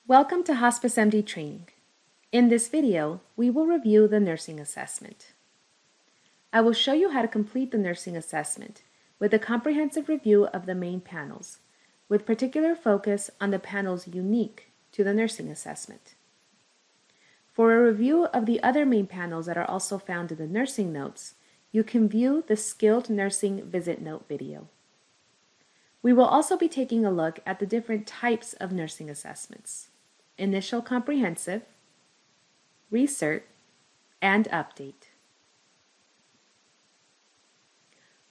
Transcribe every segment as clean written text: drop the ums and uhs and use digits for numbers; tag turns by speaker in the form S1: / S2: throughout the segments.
S1: Welcome to Hospice MD Training. In this video, we will review the nursing assessment. I will show you how to complete the nursing assessment with a comprehensive review of the main panels, with particular focus on the panels unique to the nursing assessment. For a review of the other main panels that are also found in the nursing notes, you can view the Skilled Nursing Visit Note video. We will also be taking a look at the different types of nursing assessments: Initial Comprehensive, Recert, and Update.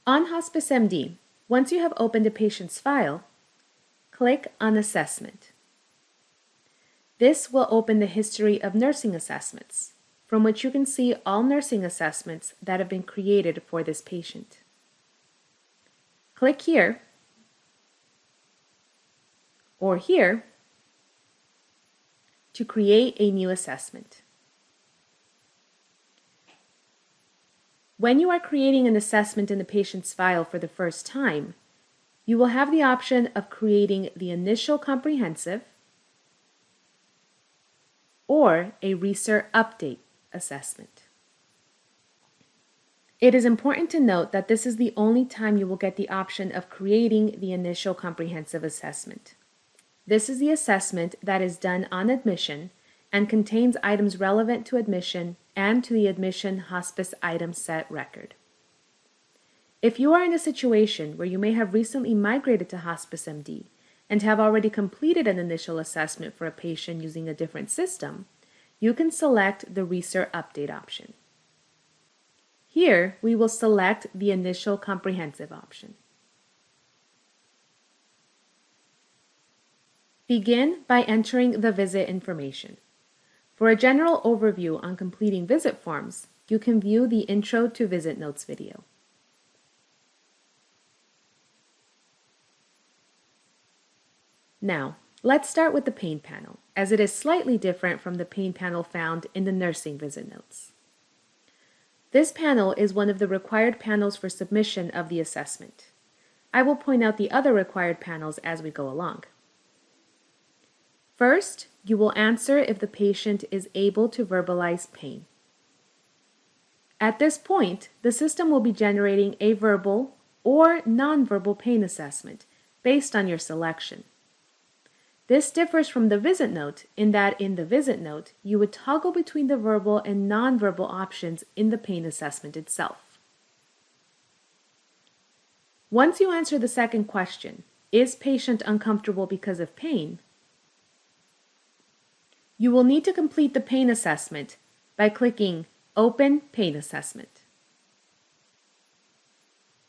S1: On Hospice MD, once you have opened a patient's file, click on Assessment. This will open the history of nursing assessments, from which you can see all nursing assessments that have been created for this patient. Click here or here to create a new assessment. When you are creating an assessment in the patient's file for the first time, you will have the option of creating the Initial Comprehensive or a Recert Update assessment. It is important to note that this is the only time you will get the option of creating the Initial Comprehensive assessment. This is the assessment that is done on admission and contains items relevant to admission and to the admission hospice item set record. If you are in a situation where you may have recently migrated to Hospice MD and have already completed an initial assessment for a patient using a different system, you can select the Recert Update option. Here, we will select the Initial Comprehensive option. Begin by entering the visit information. For a general overview on completing visit forms, you can view the Intro to Visit Notes video. Now, let's start with the pain panel, as it is slightly different from the pain panel found in the nursing visit notes. This panel is one of the required panels for submission of the assessment. I will point out the other required panels as we go along. First, you will answer if the patient is able to verbalize pain. At this point, the system will be generating a verbal or nonverbal pain assessment based on your selection. This differs from the visit note in that in the visit note, you would toggle between the verbal and nonverbal options in the pain assessment itself. Once you answer the second question, is patient uncomfortable because of pain? You will need to complete the pain assessment by clicking Open Pain Assessment.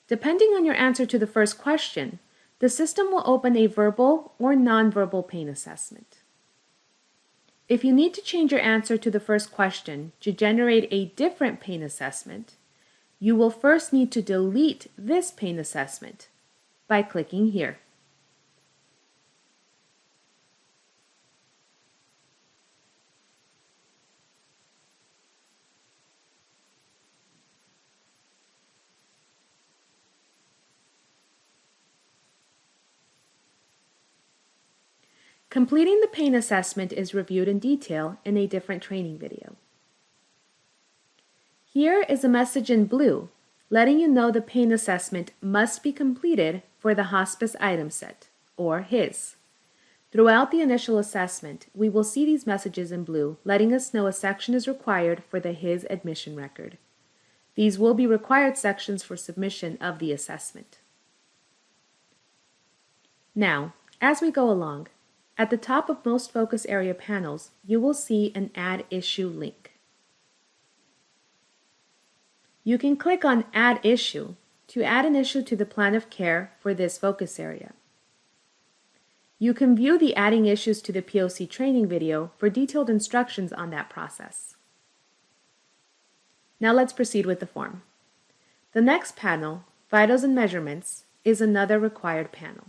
S1: Depending on your answer to the first question, the system will open a verbal or nonverbal pain assessment. If you need to change your answer to the first question to generate a different pain assessment, you will first need to delete this pain assessment by clicking here. Completing the pain assessment is reviewed in detail in a different training video. Here is a message in blue letting you know the pain assessment must be completed for the hospice item set, or HIS. Throughout the initial assessment, we will see these messages in blue letting us know a section is required for the HIS admission record. These will be required sections for submission of the assessment. Now, as we go along, at the top of most focus area panels, you will see an Add Issue link. You can click on Add Issue to add an issue to the plan of care for this focus area. You can view the Adding Issues to the POC training video for detailed instructions on that process. Now let's proceed with the form. The next panel, Vitals and Measurements, is another required panel.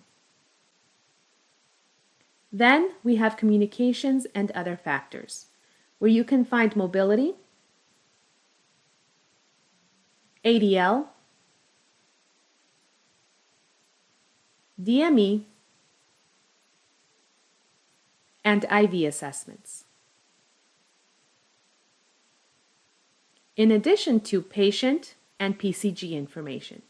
S1: Then we have Communications and Other Factors, where you can find mobility, ADL, DME, and IV assessments. In addition to patient and PCG information.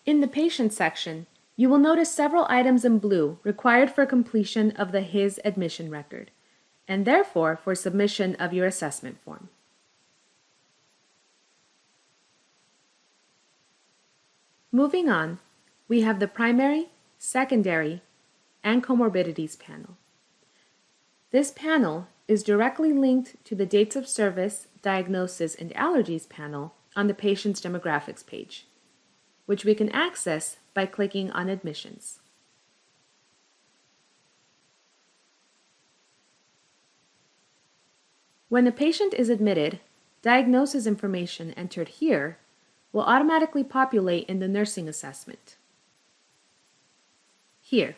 S1: In the patient section, you will notice several items in blue required for completion of the HIS admission record, and therefore for submission of your assessment form. Moving on, we have the primary, secondary, and comorbidities panel. This panel is directly linked to the dates of service, diagnosis, and allergies panel on the patient's demographics page, which we can access by clicking on Admissions. When a patient is admitted, diagnosis information entered here will automatically populate in the nursing assessment. Here.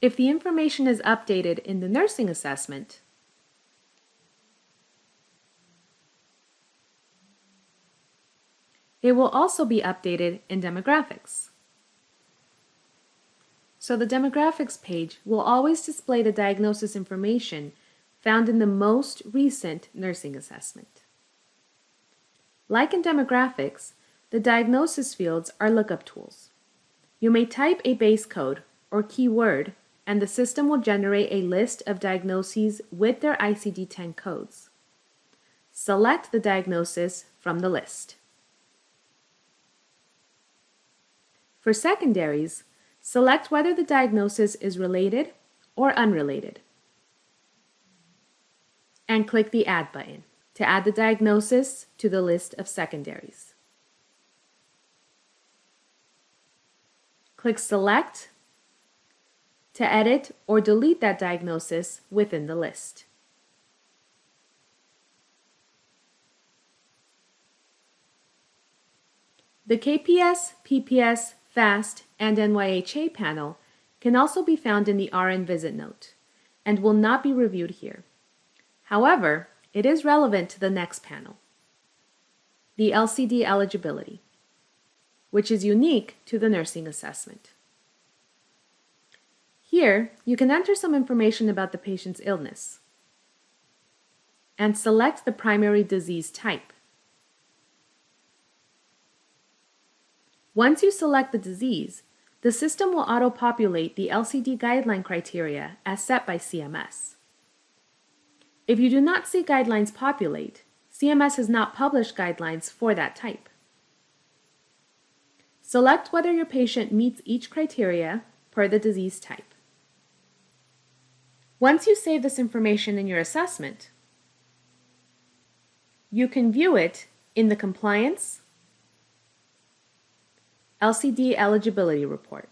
S1: If the information is updated in the nursing assessment, it will also be updated in demographics. So the demographics page will always display the diagnosis information found in the most recent nursing assessment. Like in demographics, the diagnosis fields are lookup tools. You may type a base code or keyword, and the system will generate a list of diagnoses with their ICD-10 codes. Select the diagnosis from the list. For secondaries, select whether the diagnosis is related or unrelated, and click the Add button to add the diagnosis to the list of secondaries. Click Select to edit or delete that diagnosis within the list. The KPS, PPS, FAST, and NYHA panel can also be found in the RN visit note and will not be reviewed here. However, it is relevant to the next panel, the LCD eligibility, which is unique to the nursing assessment. Here, you can enter some information about the patient's illness and select the primary disease type. Once you select the disease, the system will auto-populate the LCD guideline criteria as set by CMS. If you do not see guidelines populate, CMS has not published guidelines for that type. Select whether your patient meets each criteria per the disease type. Once you save this information in your assessment, you can view it in the Compliance LCD Eligibility Report.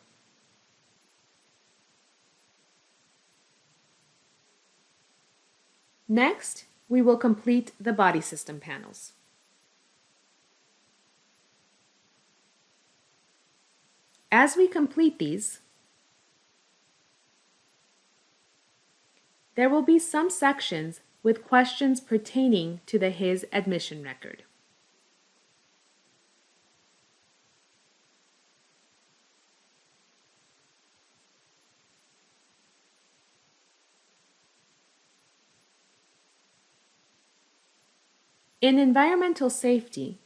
S1: Next, we will complete the body system panels. As we complete these, there will be some sections with questions pertaining to the HIS admission record. In environmental safety,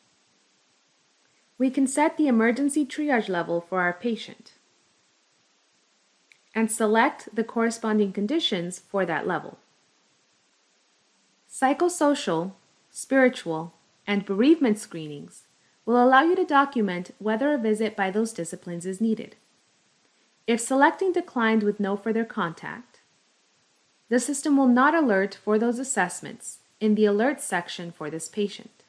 S1: we can set the emergency triage level for our patient and select the corresponding conditions for that level. Psychosocial, spiritual, and bereavement screenings will allow you to document whether a visit by those disciplines is needed. If selecting declined with no further contact, the system will not alert for those assessments in the Alert section for this patient.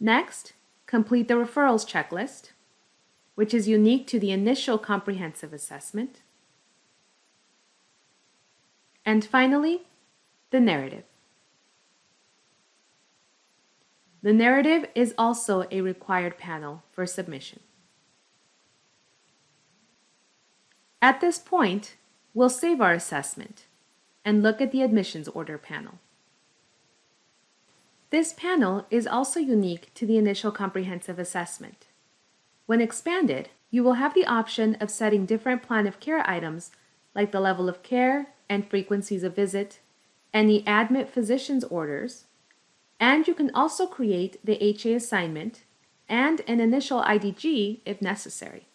S1: Next, complete the Referrals Checklist, which is unique to the initial comprehensive assessment. And finally, the narrative. The narrative is also a required panel for submission. At this point, we'll save our assessment and look at the admissions order panel. This panel is also unique to the initial comprehensive assessment. When expanded, you will have the option of setting different plan of care items like the level of care and frequencies of visit, any admit physician's orders, and you can also create the HA assignment and an initial IDG if necessary.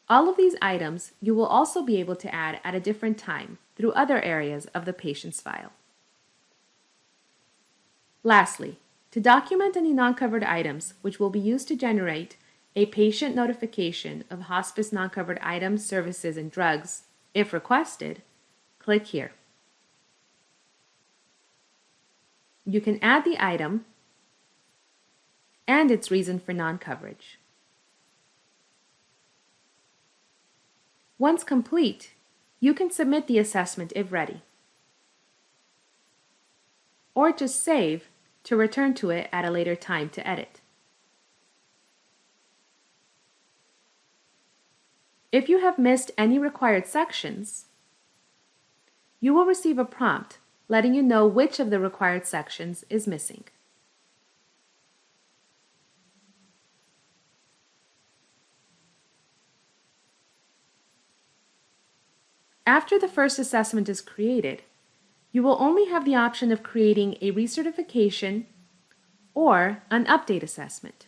S1: All of these items you will also be able to add at a different time through other areas of the patient's file. Lastly, to document any non-covered items which will be used to generate a patient notification of hospice non-covered items, services, and drugs, if requested, click here. You can add the item and its reason for non-coverage. Once complete, you can submit the assessment if ready, or just save to return to it at a later time to edit. If you have missed any required sections, you will receive a prompt letting you know which of the required sections is missing. After the first assessment is created, you will only have the option of creating a recertification or an update assessment.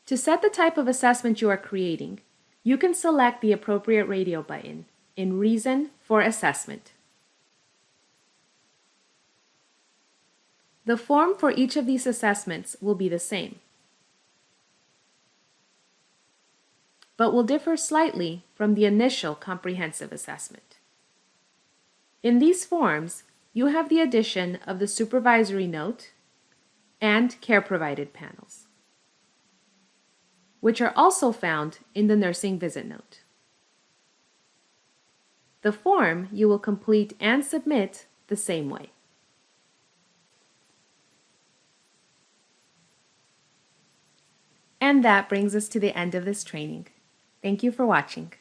S1: To set the type of assessment you are creating, you can select the appropriate radio button in Reason for Assessment. The form for each of these assessments will be the same, but will differ slightly from the initial comprehensive assessment. In these forms, you have the addition of the supervisory note and care provided panels, which are also found in the nursing visit note. The form you will complete and submit the same way. And that brings us to the end of this training. Thank you for watching.